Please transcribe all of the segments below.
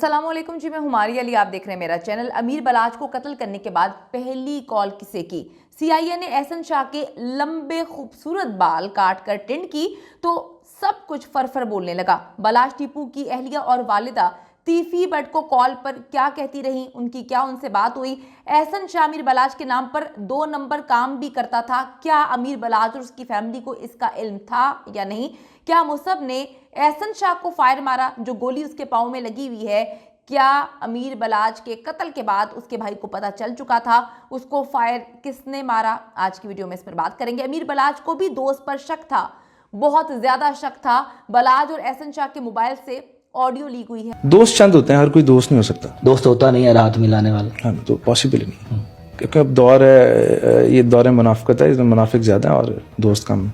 अस्सलामुअलैकुम जी, मैं हुमारी अली, आप देख रहे हैं मेरा चैनल। अमीर बलाच को कत्ल करने के बाद पहली कॉल किसे की? सीआईए ने एहसन शाह के लंबे खूबसूरत बाल काट कर टेंड की तो सब कुछ फरफर बोलने लगा। बलाच टीपू की अहलिया और वालिदा तीफी बट को कॉल पर क्या कहती रही, उनकी क्या उनसे बात हुई? एहसन शाह अमीर बलाच के नाम पर 2 नंबर काम भी करता था, क्या अमीर बलाच और उसकी फैमिली को इसका इल्म था या नहीं? क्या मुसब ने एहसन शाह को फायर मारा जो गोली उसके पाँव में लगी हुई है? क्या अमीर बलाच के कत्ल के बाद उसके भाई को पता चल चुका था? उसको फायर किसने मारा? आज की वीडियो में इस पर बात करेंगे। अमीर बलाच को भी दोस्त पर शक था, बहुत ज्यादा शक था। बलाच और एहसन शाह के मोबाइल से ऑडियो लीक हुई है। दोस्त चंद होते हैं, हर कोई दोस्त नहीं हो सकता। दोस्त होता नहीं है रात मिलाने वाला। हाँ, तो पॉसिबल ही नहीं, क्योंकि अब दौर है, ये दौर मुनाफिकत है, इसमें मुनाफिक ज्यादा है और दोस्त कम।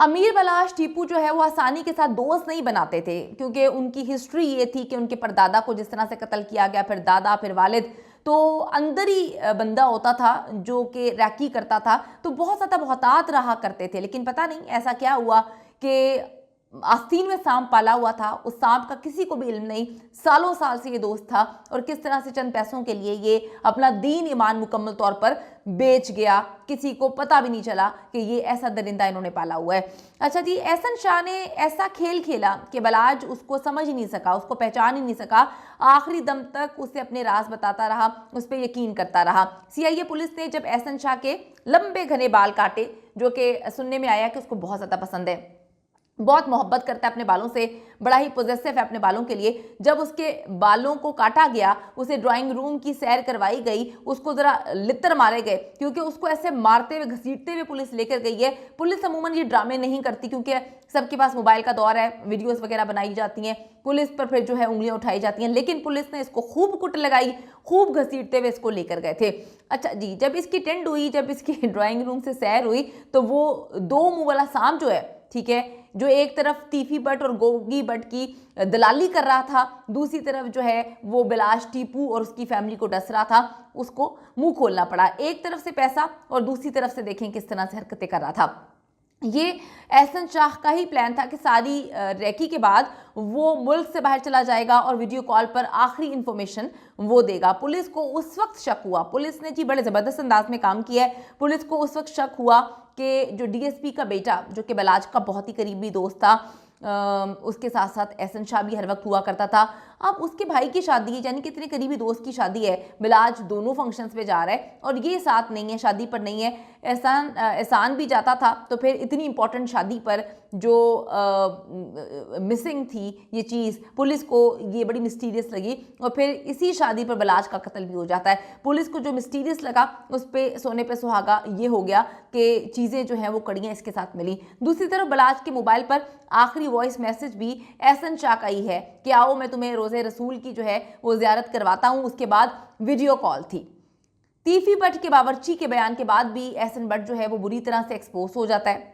अमीर बलाच टीपू जो है वो आसानी के साथ दोस्त नहीं बनाते थे, क्योंकि उनकी हिस्ट्री ये थी कि उनके परदादा को जिस तरह से कत्ल किया गया, फिर दादा, फिर वालिद, तो अंदर ही बंदा होता था जो कि रैकी करता था, तो बहुत ज़्यादा मोहतात रहा करते थे। लेकिन पता नहीं ऐसा क्या हुआ कि आस्तीन में सांप पाला हुआ था, उस सांप का किसी को भी इल्म नहीं, सालों साल से ये दोस्त था, और किस तरह से चंद पैसों के लिए ये अपना दीन ईमान मुकम्मल तौर पर बेच गया, किसी को पता भी नहीं चला कि ये ऐसा दरिंदा इन्होंने पाला हुआ है। अच्छा जी, एहसन शाह ने ऐसा खेल खेला कि बलाच उसको समझ ही नहीं सका, उसको पहचान ही नहीं सका। आखिरी दम तक उसे अपने राज बताता रहा, उस पर यकीन करता रहा। सीआईए पुलिस ने जब एहसन शाह के लंबे घने बाल काटे, जो कि सुनने में आया कि उसको बहुत ज़्यादा पसंद है, बहुत मोहब्बत करता है अपने बालों से, बड़ा ही पॉजिटिव है अपने बालों के लिए, जब उसके बालों को काटा गया, उसे ड्राइंग रूम की सैर करवाई गई, उसको ज़रा लित्तर मारे गए, क्योंकि उसको ऐसे मारते हुए घसीटते हुए पुलिस लेकर गई है। पुलिस अमूमन ये ड्रामे नहीं करती, क्योंकि सबके पास मोबाइल का दौर है, वीडियोस वगैरह बनाई जाती हैं, पुलिस पर फिर जो है उंगलियां उठाई जाती हैं, लेकिन पुलिस ने इसको खूब कुट लगाई, खूब घसीटते हुए इसको लेकर गए थे। अच्छा जी, जब इसकी टेंड हुई, जब इसकी ड्राइंग रूम से सैर हुई, तो वो 2 मुंह वाला सांप जो है, ठीक है, जो एक तरफ तीफी बट और गोगी बट की दलाली कर रहा था, दूसरी तरफ जो है वो बलाच टीपू और उसकी फैमिली को डस रहा था, उसको मुंह खोलना पड़ा। एक तरफ से पैसा और दूसरी तरफ से देखें किस तरह से हरकतें कर रहा था। ये एहसन शाह का ही प्लान था कि सारी रैकी के बाद वो मुल्क से बाहर चला जाएगा और वीडियो कॉल पर आखिरी इंफॉर्मेशन वो देगा। पुलिस को उस वक्त शक हुआ, पुलिस ने जी बड़े ज़बरदस्त अंदाज में काम किया है। पुलिस को उस वक्त शक हुआ कि जो डीएसपी का बेटा, जो कि बलाच का बहुत ही करीबी दोस्त था, उसके साथ साथ एहसन शाह भी हर वक्त हुआ करता था। अब उसके भाई की शादी है, यानी कि इतने करीबी दोस्त की शादी है, बलाच दोनों फंक्शंस पे जा रहा है और ये साथ नहीं है, शादी पर नहीं है। एहसान भी जाता था, तो फिर इतनी इंपॉर्टेंट शादी पर जो मिसिंग थी ये चीज़, पुलिस को ये बड़ी मिस्टीरियस लगी और फिर इसी शादी पर बलाच का कत्ल भी हो जाता है। पुलिस को जो मिस्टीरियस लगा, उस पर सोने पे सुहागा ये हो गया कि चीज़ें जो हैं वो कड़ियाँ इसके साथ मिली। दूसरी तरफ बलाच के मोबाइल पर आखिरी वॉइस मैसेज भी एहसन शाह का ही है कि आओ मैं तुम्हें रोज़े रसूल की जो है वो ज़ियारत करवाता हूँ। उसके बाद वीडियो कॉल थी। तीफी बट के बावर्ची के बयान के बाद भी एहसन बट जो है वो बुरी तरह से एक्सपोज हो जाता है।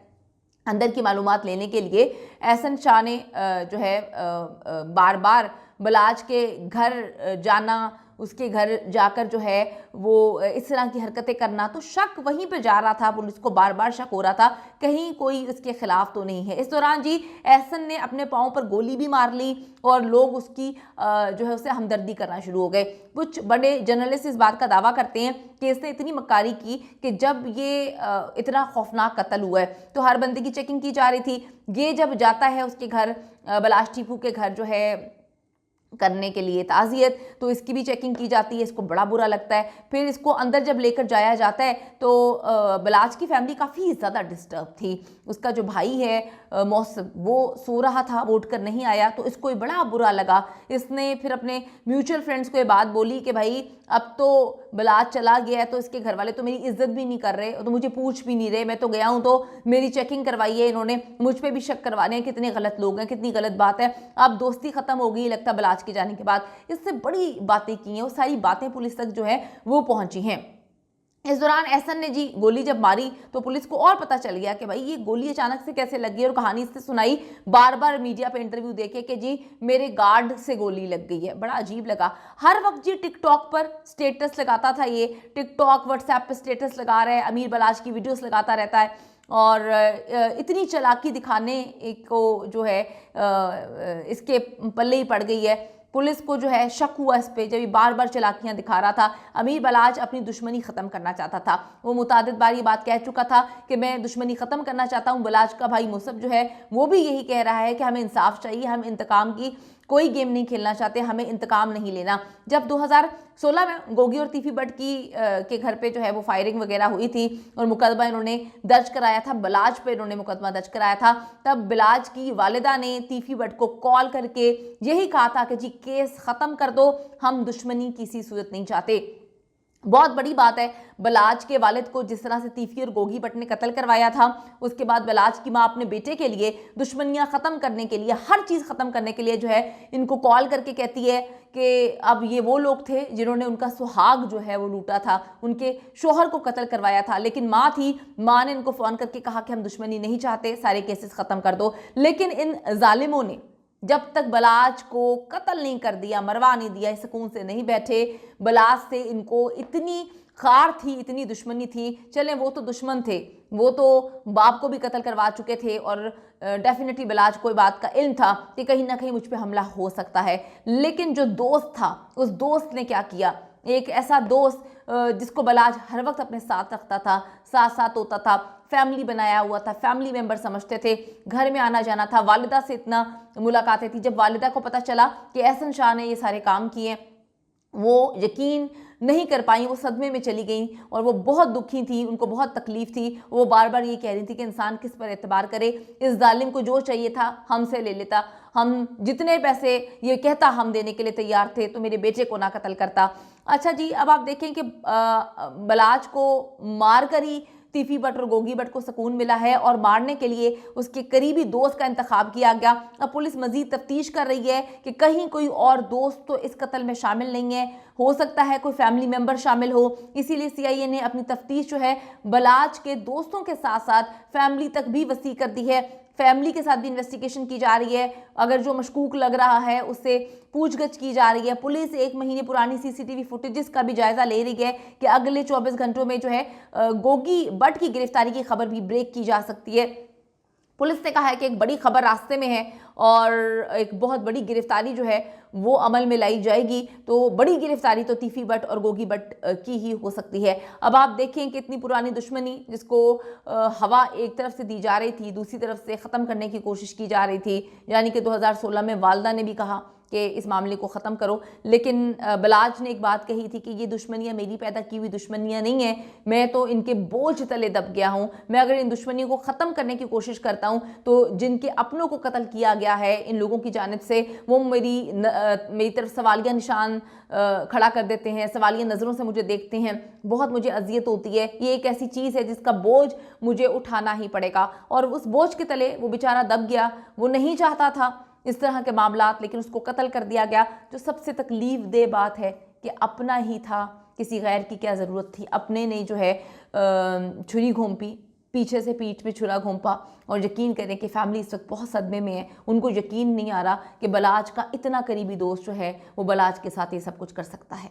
अंदर की मालूमात लेने के लिए एहसन शाह ने जो है बार बार बलाच के घर जाना, उसके घर जाकर जो है वो इस तरह की हरकतें करना, तो शक वहीं पर जा रहा था। पुलिस को बार बार शक हो रहा था कहीं कोई उसके खिलाफ तो नहीं है। इस दौरान जी एहसन ने अपने पाँव पर गोली भी मार ली और लोग उसकी जो है उससे हमदर्दी करना शुरू हो गए। कुछ बड़े जर्नलिस्ट इस बात का दावा करते हैं कि इसने इतनी मक्कारी की कि जब ये इतना खौफनाक कत्ल हुआ है तो हर बंदे की चेकिंग की जा रही थी। ये जब जाता है उसके घर, बलाच टीपू के घर जो है करने के लिए ताज़ियत, तो इसकी भी चेकिंग की जाती है, इसको बड़ा बुरा लगता है। फिर इसको अंदर जब लेकर जाया जाता है तो बलाच की फैमिली काफ़ी ज़्यादा डिस्टर्ब थी। उसका जो भाई है मौसम, वो सो रहा था, वोट कर नहीं आया, तो इसको बड़ा बुरा लगा। इसने फिर अपने म्यूचुअल फ्रेंड्स को ये बात बोली कि भाई अब तो बलाच चला गया है तो इसके घर वाले तो मेरी इज्जत भी नहीं कर रहे, तो मुझे पूछ भी नहीं रहे, मैं तो गया हूँ तो मेरी चेकिंग करवाई है इन्होंने, मुझ पर भी शक करवा रहे हैं, कितने गलत लोग हैं, कितनी गलत बात है। अब दोस्ती ख़त्म हो गई लगता बलाच के जाने के बाद। इससे बड़ी बातें की हैं, वो सारी बातें पुलिस तक जो है वो पहुंची हैं। इस दौरान एहसन ने जी गोली जब मारी तो पुलिस को और पता चल गया कि भाई ये गोली अचानक से कैसे लगी, और कहानी इससे सुनाई बार बार मीडिया पे इंटरव्यू देके कि जी मेरे गार्ड से गोली लग गई है। बड़ा अजीब लगा। हर वक्त जी टिकटॉक पर स्टेटस लगाता था, ये टिकटॉक व्हाट्सएप पे स्टेटस लगा रहा है, अमीर बलाच की वीडियोस लगाता रहता है और इतनी चालाकी दिखाने को जो है इसके पल्ले ही पड़ गई है पुलिस को जो है शक हुआ इस पे, जब ये बार बार चालाकियां दिखा रहा था। अमीर बलाच अपनी दुश्मनी ख़त्म करना चाहता था। वो मुतादिद बार ये बात कह चुका था कि मैं दुश्मनी ख़त्म करना चाहता हूँ। बलाच का भाई मुसब जो है वो भी यही कह रहा है कि हमें इंसाफ चाहिए, हम इंतकाम की कोई गेम नहीं खेलना चाहते, हमें इंतकाम नहीं लेना। जब 2016 में गोगी और तीफी भट्ट के घर पे जो है वो फायरिंग वगैरह हुई थी और मुकदमा इन्होंने दर्ज कराया था, बलाच पे इन्होंने मुकदमा दर्ज कराया था, तब बलाच की वालिदा ने तीफी भट्ट को कॉल करके यही कहा था कि जी केस ख़त्म कर दो, हम दुश्मनी किसी सूरत नहीं चाहते। बहुत बड़ी बात है, बलाच के वालिद को जिस तरह से तीफी और गोगी भट्ट ने कत्ल करवाया था, उसके बाद बलाच की माँ अपने बेटे के लिए दुश्मनियां ख़त्म करने के लिए, हर चीज़ ख़त्म करने के लिए जो है इनको कॉल करके कहती है कि अब ये वो लोग थे जिन्होंने उनका सुहाग जो है वो लूटा था, उनके शोहर को कत्ल करवाया था। लेकिन माँ थी, माँ ने इनको फ़ोन करके कहा कि हम दुश्मनी नहीं चाहते, सारे केसेस ख़त्म कर दो। लेकिन इन जालिमों ने जब तक बलाच को कत्ल नहीं कर दिया, मरवा नहीं दिया, सुकून से नहीं बैठे। बलाच से इनको इतनी खार थी, इतनी दुश्मनी थी। चलें वो तो दुश्मन थे, वो तो बाप को भी कत्ल करवा चुके थे और डेफिनेटली बलाच को बात का इल्म था कि कहीं ना कहीं मुझ पे हमला हो सकता है। लेकिन जो दोस्त था, उस दोस्त ने क्या किया, एक ऐसा दोस्त जिसको बलाच हर वक्त अपने साथ रखता था, साथ साथ होता था, फैमिली बनाया हुआ था, फैमिली मेंबर समझते थे, घर में आना जाना था, वालिदा से इतना मुलाकातें थी। जब वालिदा को पता चला कि एहसन शाह ने ये सारे काम किए, वो यकीन नहीं कर पाई, वो सदमे में चली गई और वो बहुत दुखी थी, उनको बहुत तकलीफ थी। वो बार बार ये कह रही थी कि इंसान किस पर एतबार करे, इस जालिम को जो चाहिए था हमसे ले लेता, हम जितने पैसे ये कहता हम देने के लिए तैयार थे, तो मेरे बेटे को ना कत्ल करता। अच्छा जी, अब आप देखें कि बलाच को मार कर ही तीफी भट्ट और गोगी भट्ट को सुकून मिला है और मारने के लिए उसके करीबी दोस्त का इंतखाब किया गया। अब पुलिस मजीद तफ्तीश कर रही है कि कहीं कोई और दोस्त तो इस कत्ल में शामिल नहीं है, हो सकता है कोई फैमिली मेंबर शामिल हो। इसीलिए सीआईए ने अपनी तफ्तीश जो है बलाच के दोस्तों के साथ साथ फैमिली तक भी वसी कर दी है। फैमिली के साथ भी इन्वेस्टिगेशन की जा रही है, अगर जो मशकूक लग रहा है उससे पूछगछ की जा रही है। पुलिस 1 महीने पुरानी सीसीटीवी फुटेजेस का भी जायजा ले रही है कि अगले 24 घंटों में जो है गोगी भट्ट की गिरफ्तारी की खबर भी ब्रेक की जा सकती है। पुलिस ने कहा है कि एक बड़ी खबर रास्ते में है और एक बहुत बड़ी गिरफ्तारी जो है वो अमल में लाई जाएगी। तो बड़ी गिरफ्तारी तो तीफी भट्ट और गोगी भट्ट की ही हो सकती है। अब आप देखें कि इतनी पुरानी दुश्मनी जिसको हवा एक तरफ से दी जा रही थी, दूसरी तरफ से ख़त्म करने की कोशिश की जा रही थी। यानी कि 2016 में वालदा ने भी कहा कि इस मामले को ख़त्म करो, लेकिन बलाच ने एक बात कही थी कि ये दुश्मनियाँ मेरी पैदा की हुई दुश्मनियाँ नहीं हैं, मैं तो इनके बोझ तले दब गया हूँ। मैं अगर इन दुश्मनियों को ख़त्म करने की कोशिश करता हूँ तो जिनके अपनों को कत्ल किया गया है इन लोगों की जानिब से, वो मेरी तरफ सवालिया निशान खड़ा कर देते हैं, सवालिया नज़रों से मुझे देखते हैं, बहुत मुझे अजियत होती है। ये एक ऐसी चीज़ है जिसका बोझ मुझे उठाना ही पड़ेगा। और उस बोझ के तले वो बेचारा दब गया, वो नहीं चाहता था इस तरह के मामलात, लेकिन उसको कत्ल कर दिया गया। जो सबसे तकलीफ दे बात है कि अपना ही था, किसी गैर की क्या ज़रूरत थी। अपने ने जो है छुरी घोंपी, पीछे से पीठ पे छुरा घोंपा। और यकीन करें कि फैमिली इस वक्त बहुत सदमे में है, उनको यकीन नहीं आ रहा कि बलाच का इतना करीबी दोस्त जो है वो बलाच के साथ ये सब कुछ कर सकता है।